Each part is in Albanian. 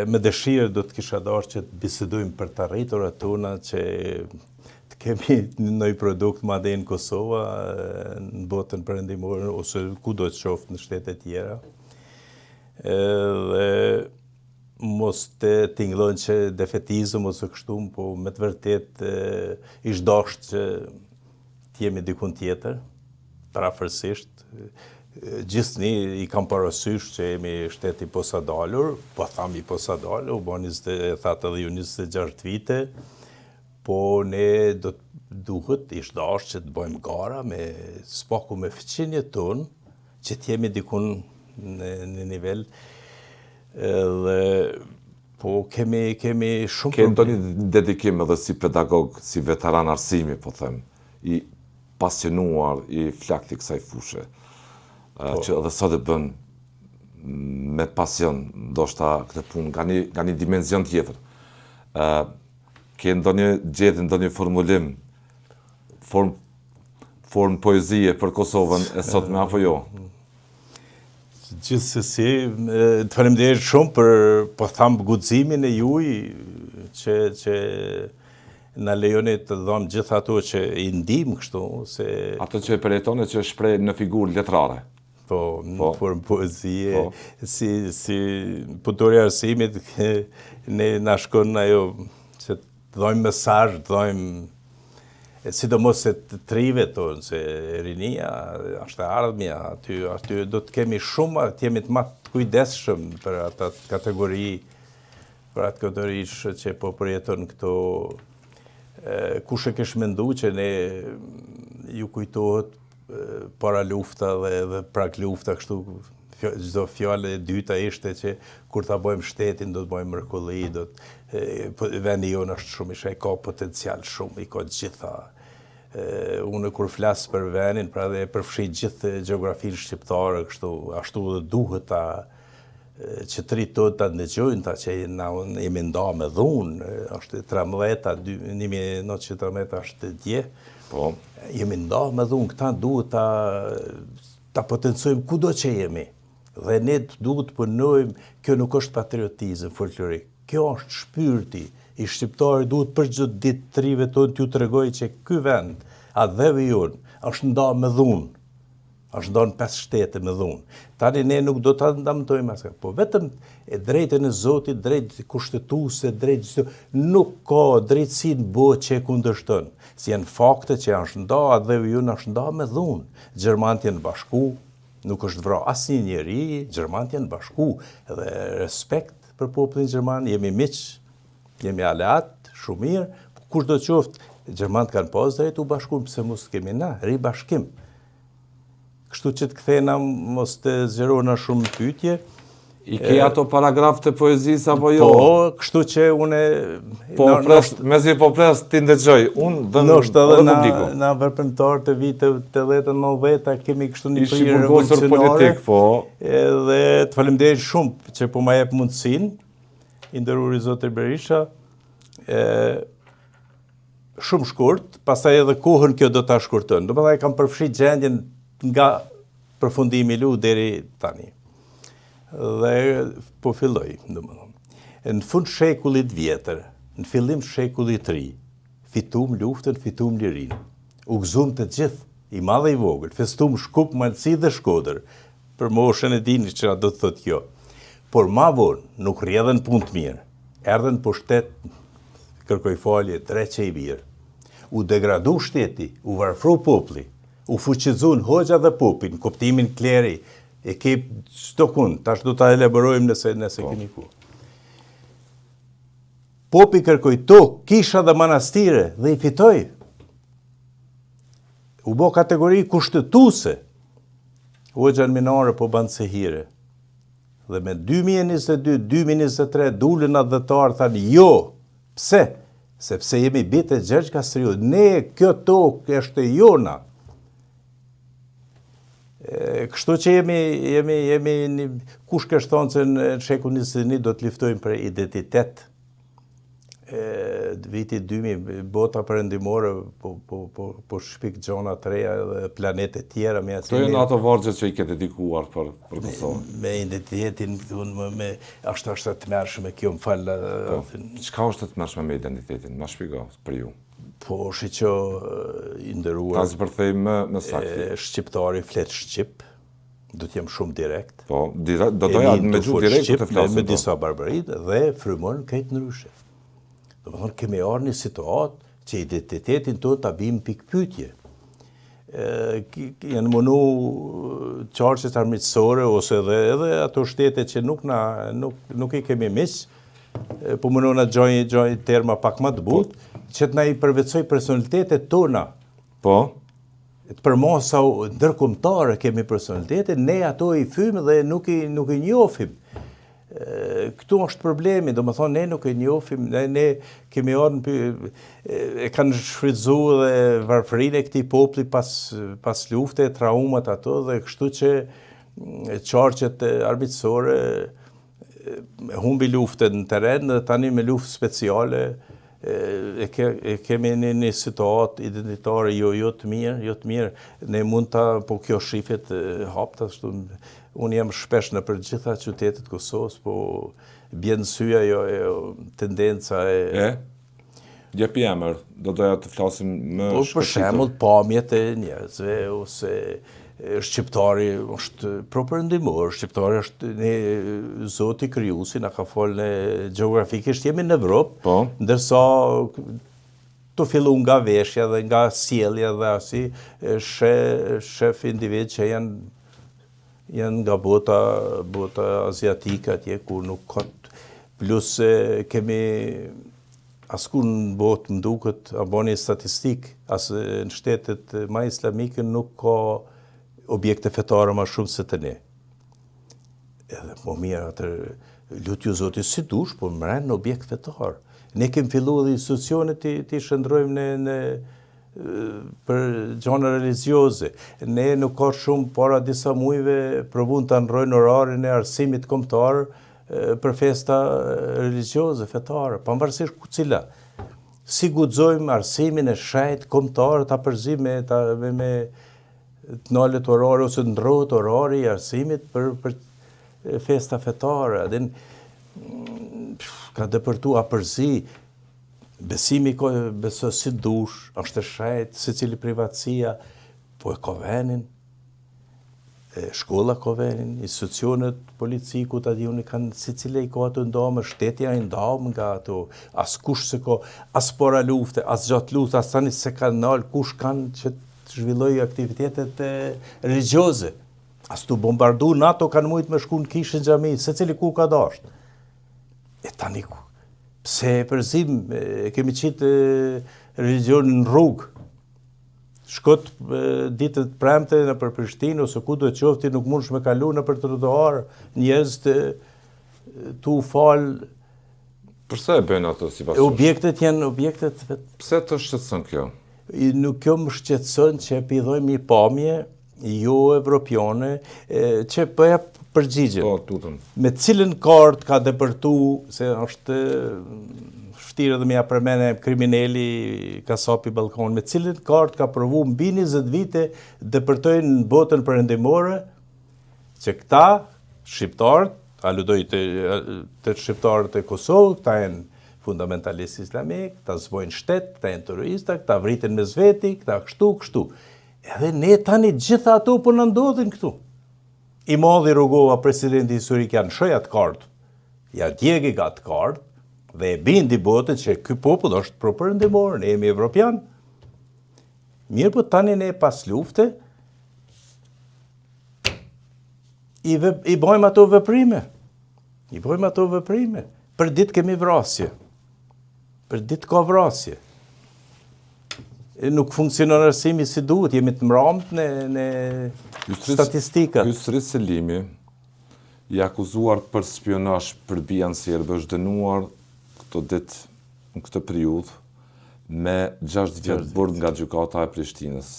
me dëshirë do të kisha dashur që të bisedojmë për të arriturat tona, që të kemi një produkt madje në Kosova, në botën perëndimore, ose kudo të qoftë në shtete tjera. Dhe mos të tingëllojnë që defetizëm ose kështu, po me të vërtet ish dashur që të jemi dikun tjetër, parafërsisht. Gjithseni i kam parasysh që jemi shteti posadalur, po tham i posadalur, u bën 26 vite, po ne duhet ish dashur që të bëjmë gara me spaku me fëqinjet tonë, që të jemi dikun në nivel dhe po kemi shumë Ke ndonjë dedikim edhe si pedagog, si veteran arsimi, po them, i pasionuar, i flakt i kësaj fushë, që edhe sot e bën me pasion, ndoshta këtë punë nga një dimension tjetër. Ke ndonjë gjetë, ndonjë formulim, formë poezie për Kosovën e sotme apo jo? Gjithsesi, të faleminderit shumë për, po tham, guximin e juaj që na lejoni të dhom gjithë ato që i ndijm kështu, se ato që e përjetoni që shpreh në figurë letrare. Po, në formë poezie, si punëtori arsimit, ne na shkon ajo që të dhojmë mesazh, të dhojmë sidomos se të trive tonë, se rinia është e ardhmja, aty do të kemi shumë, të jemi të të kujdesshëm për atë kategori, që po përjeton këto, kush e kish mendu që ne ju kujtohet para lufta dhe prak lufta, kështu çdo fjalë e dyta ishte që kur ta bëjmë shtetin do të bëjmë mrekulli, vendi jonë është shumë i shaj, ka potencial shumë, i ka gjitha. Unë kur flas për vendin, pra dhe e përfshi gjithë gjeografinë shqiptare, kështu ashtu dhe duhet që të rritot të ndëgjojnë, ta që jemi nda me dhunë, është 1913 është dje, jemi nda me dhunë, këta duhet ta potencojmë kudo që jemi, dhe ne duhet të punojmë, kjo nuk është patriotizëm folklorik, kjo është shpyrti i shqiptarit, duhet për çdo ditë trive tonë t'ju tregoj që ky vend, atë dhevi jonë, është nda me dhunë, është ndonë 5 shtete me dhunë. Tani ne nuk do të ndamtojmë asë, po vetëm e drejtën e Zotit, drejtë kushtetuese, drejtë nuk ka drejtësi në botë që e kundërshton. Si janë fakte që janë nda, dhe ju është nda me dhunë. Gjermanët janë bashku, nuk është vra asnjë njeri, Gjermanët janë bashku, edhe respekt për popullin gjerman, jemi miq, jemi aleat, shumë mirë, kush do qoftë, Gjermanët kanë pas drejt u bashkuar, pse mos kemi na, ribashkim. Kështu që të kthena, mos të zgjerona shumë pyetje. I ke ato paragraf të poezisë apo jo? Po, kështu që unë... Po, mezi po pres ti ndëgjoj, unë dhe në publiku. Na vërprimtar të vitë 80-90 kemi kështu një prirë revolucionare. Dhe të faleminderit shumë që po ma jep mundësinë, i nderuari zoti Berisha, shumë shkurt, pastaj edhe kohën kjo do ta shkurton. Domethënë kam përfshi gjendjen nga përfundimi lu deri tani. Dhe po filloj, domethënë. Në fund shekullit vjetër, në fillim shekullit ri, fitum luftën, fitum lirinë. U gëzum të gjithë, i madhe i vogël, festum Shkup, Malësi dhe Shkodër, për moshën e dini që do të thotë kjo. Por ma vonë nuk rrjedhen punë të mirë. Erdhen pushtet, kërkoj falje, dreqe i birë. U degradu shteti, u varfru populli, u fuqizun hoxha dhe popi, në kuptimin kleri, e ke çdo kund, tash do ta elaborojmë nëse keni ku. Popi kërkoj tokë, kisha dhe manastire, dhe i fitoj. U bo kategori kushtetuese. Hoxha në minare po banë se hire. Dhe me 2022-2023 dulën atë dhëtarë, thanë jo. Pse? Sepse jemi bitë e Gjergj Kastriu. Ne, kjo tokë është jona. Kështu që jemi kush kështë thonë që në shekull 21 do të liftojmë për identitet, viti 2000 bota perëndimore po shpik gjona të reja dhe planetet tjera me Këto janë ato vargje që i ke dedikuar për Kosovën. Me identitetin, ashtu është të mërshme kjo më falë. Çka është të mërshme me identitetin? Na shpjego për ju. Po shiqo i ndëruar. Ta zbërthej më saktë. Shqiptari flet shqip. Do t'jem shumë direkt. Po, do doja me gjuhë direkt të flasim. Me disa barbarit dhe frymon këtë ndryshe. Do më thonë, kemi arë një situatë që identitetin tonë ta bim pikpyetje. Janë mënu qarqet armiqësore ose edhe ato shtete që nuk i kemi mis, po mënu na gjojnë terma pak më të butë, që t'na i përvecoj personalitetet tona. Po. Të përmasa ndërkombëtare kemi personalitete, ne ato i fymë dhe nuk i njofim. Këtu është problemi, do më thonë, ne nuk i njofim, ne kemi orë e kanë shfrytzu dhe varfërinë e këtij populli pas lufte, traumat ato, dhe kështu që qarqet armiqësore humbi luftën në teren, dhe tani me luftë speciale, kemi një situatë identitare jo të mirë, ne mund po kjo shifet hapta, unë jam shpesh në për gjitha qytetet Kosovës, po bjen syja tendenca Jepi emër, do doja të flasim më shpejt. Për shembull pamjet e njerëzve ose shqiptari është propërndimor, shqiptari është Zoti krijuesi, na ka folë gjeografikisht jemi në Evropë, ndërsa të fillu nga veshja dhe nga sjellja dhe asi shef individ që janë nga bota aziatike atje ku nuk ka plus kemi asku në botë më duket a bani statistik, as në shtetet ma islamike nuk ka objekte fetare ma shumë se të ne. Edhe po mirë atër, lutju Zotit si dush, po mrenë në objekt fetar. Ne kemi fillu dhe institucionet të shëndrojmë për gjona religjioze. Ne nuk ka shumë para disa mujve provun të ndrojnë orarin e arsimit kombëtar për festa religjioze, fetare, pavarësisht ku cila. Si guxojmë arsimin e shajt kombëtar ta përzim me të nalet orare ose ndrohet orari i arsimit për festa fetare. Ka dëpërtu apërzi, besimi beso si dush, është e shajt, si cili privatësia, po e ka venin, shkolla ka venin, institucionet policiku të adjuni kanë si cile i ka ato ndamë, shtetja i ndamë nga ato, as kush se ka, as para lufte, as gjatë lufte, as tani se ka nalë, kush kanë që zhvilloj aktivitetet religjioze. As tu bombardu NATO kanë mujtë me shku në kishën xhami, se cili ku ka dasht. E tani ku? Pse përzim, kemi qitë religionin në rrugë. Shkot ditët premte në për Prishtinë, ose ku do të qofti nuk mund shme kalu në për trotuar, njerëz të u falë. Përse e bëjnë ato si pasush? Objektet janë objektet... Pse të shqetëson kjo? Nuk kjo më shqetëson që e pidhojmë një pamje jo evropiane që përja përgjigje. Po, tutëm. Me cilën kartë ka depërtu, se është vështirë dhe me ja përmene krimineli kasapi Ballkon, me cilën kartë ka provu mbi 20 vite depërtojnë në botën perëndimore që këta shqiptarët, aludoj të shqiptarët e Kosovë, këta janë fundamentalist islamik, këta zbojnë shtet, këta janë terrorista, këta vritin me zveti, këta kështu. Edhe ne tani gjitha ato po në ndodhin këtu. I modhi Rugova, presidenti historik, janë shojat kartë, ja djegi gatë kartë, dhe e bindi botën që ky popull është propërndimor, ne jemi evropian. Mirë po tani ne pas lufte, i bojmë ato veprime. Për ditë kemi vrasje. Për ditë ka vrasje. Nuk funksionon arsimi si duhet, jemi të mramët në statistikat. Yusri Selimi, i akuzuar për spionazh për bijan serbe, është dënuar këto ditë në këtë periudhë me 6 vjet burg nga gjykata e Prishtinës.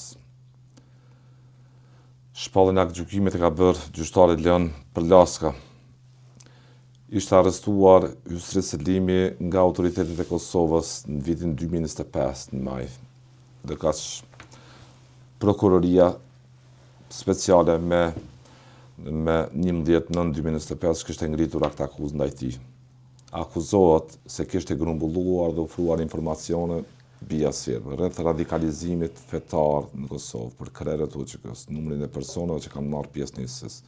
Shpallën e gjykimit e ka bërë gjyqtari Leon Përlaska. ishte arrestuar Yusri Selimi nga autoritetet e Kosovës në vitin 2025 në maj. Dhe ka prokuroria speciale me 11/9/2025 kishte ngritur akt akuzë ndaj tij. Akuzohet se kishte grumbulluar dhe ofruar informacione bija serbe rreth radikalizimit fetar në Kosovë për krerët UÇK-s, numrin e personave që kanë marrë pjesë në ISIS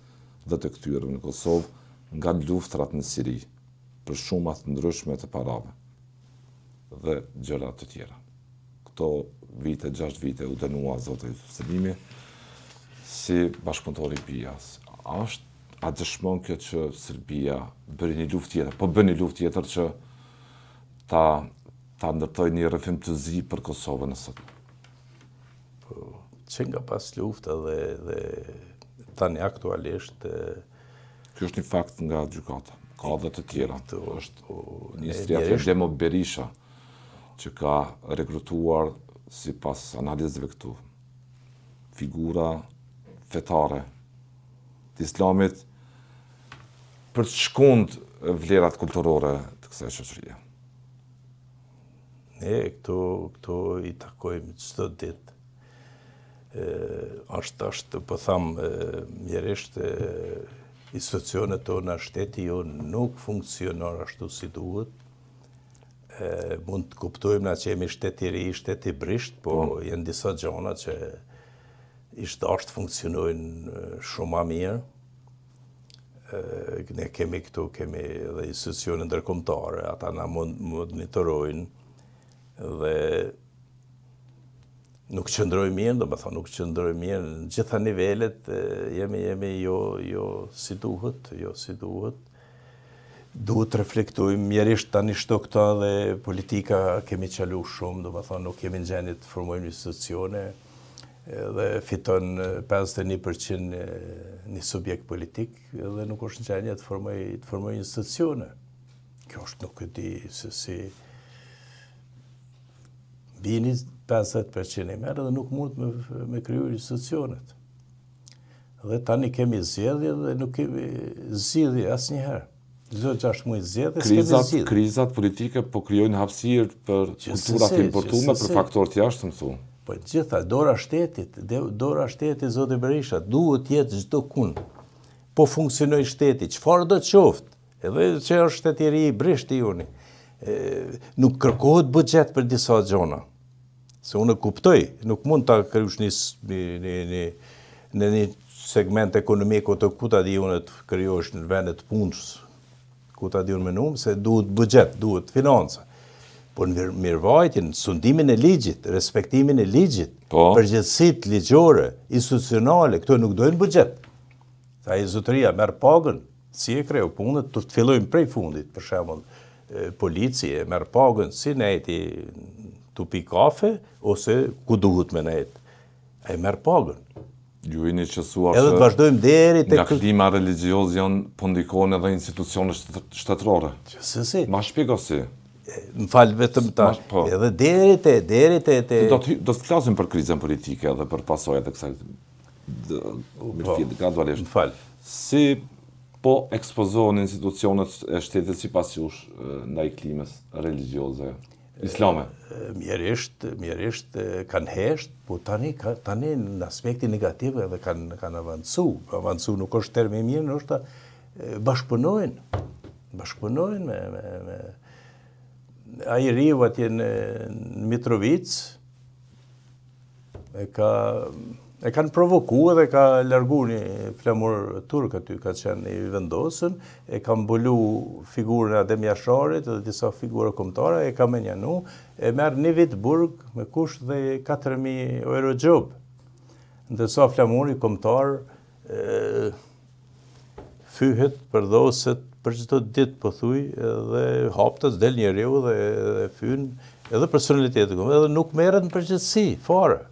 dhe të kthyer në Kosovë nga luftrat në Siri, për shuma të ndryshme të parave dhe gjëra të tjera. Këto 6 vite u dënua zoti Selimi si bashkëpunëtor i BIA-s. A dëshmon kjo që Serbia bëri një luftë tjetër, po bën një luftë tjetër që ta ndërtoj një rrëfim të zi për Kosovën e sot? Po, që nga pas lufta dhe tani aktualisht... Kjo është një fakt nga gjykata, ka dhe të tjera. Është Ministria Flemo Berisha që ka rekrutuar sipas analizave këtu figura fetare të Islamit për të shkund vlerat kulturore të kësaj shoqërie. Ne këto i takojmë çdo ditë. Është po tham mjerisht institucionet tona, shteti jonë nuk funksionon ashtu si duhet. Mund të kuptojmë na që jemi shteti i ri, shteti i brisht, po janë disa gjëra që ish dashur funksionojnë shumë më mirë. Ne kemi edhe institucione ndërkombëtare, ata na monitorojnë dhe nuk qëndrojmë mirë, domethënë nuk qëndrojmë mirë në gjitha nivelet, jemi jo si duhet. Duhet të reflektojmë mjerisht tani shto këta dhe politika kemi qalu shumë, domethënë nuk kemi në gjendje të formojmë institucione dhe fiton 51% një subjekt politik dhe nuk është në gjendje të formojë institucione. Kjo është nuk e di se si bini 50% i merë dhe nuk mund me kriju institucionet. Dhe tani kemi zgjedhje dhe nuk kemi zgjidhje asnjëherë. 6 muaj zgjedhje s'kemi zgjidhje. Krizat politike po krijojnë hapësirë për kultura të importuara për faktorë të jashtëm thu. Po gjitha dora shtetit zoti Berisha duhet jetë çdo kund. Po funksionoj shteti, çfarë do të qoftë, edhe që është shteti i ri, brishti joni. Nuk kërkohet buxhet për disa gjëra. Se unë kuptoj, nuk mund ta kryosh në një segment ekonomik ose ku ta di unë të krijosh në vendet punës, ku ta di unë më shumë se duhet buxhet, duhet financa. Po në mirëvajtjen, sundimin e ligjit, respektimin e ligjit, përgjegjësitë ligjore, institucionale, këto nuk dojnë buxhet. Sa i zotëria merr pagën, si e kreu punët, të fillojmë prej fundit, për shembull, policia merr pagën si nejti tupi kafe, ose ku duhet me nejt. Ai merr pagën. Ju jeni qetësuar edhe të vazhdojmë deri tek nga klima religios janë po ndikojnë edhe institucionet shtetërore. Si. Ma shpjego si. Më falë vetëm tash. Edhe deri te Do të flasim për krizën politike edhe për pasojat e kësaj gradualisht. Më falë. Si po ekspozohen institucionet e shtetit sipas jush ndaj klimës religjioze islame? Mjerisht kanë hesht, po tani në aspekti negativ edhe kanë avancu. Avancu nuk është termi mirë, nështë bashkëpunojnë. Bashkëpunojnë me ai riu atje në Mitrovic, e kanë provoku edhe ka largu një flamur turk aty, ka qenë i vendosën, e ka mbulu figurën e Adem Jasharit dhe disa figura kombëtare, e ka menjanu, e merë një vit burg me kusht dhe 4.000 euro gjob. Ndërsa flamuri kombëtar fyhet, përdoset, për çdo ditë po thuj, edhe haptas del njeriu dhe fyn, edhe personaliteti, edhe nuk merret në përgjithësi fare.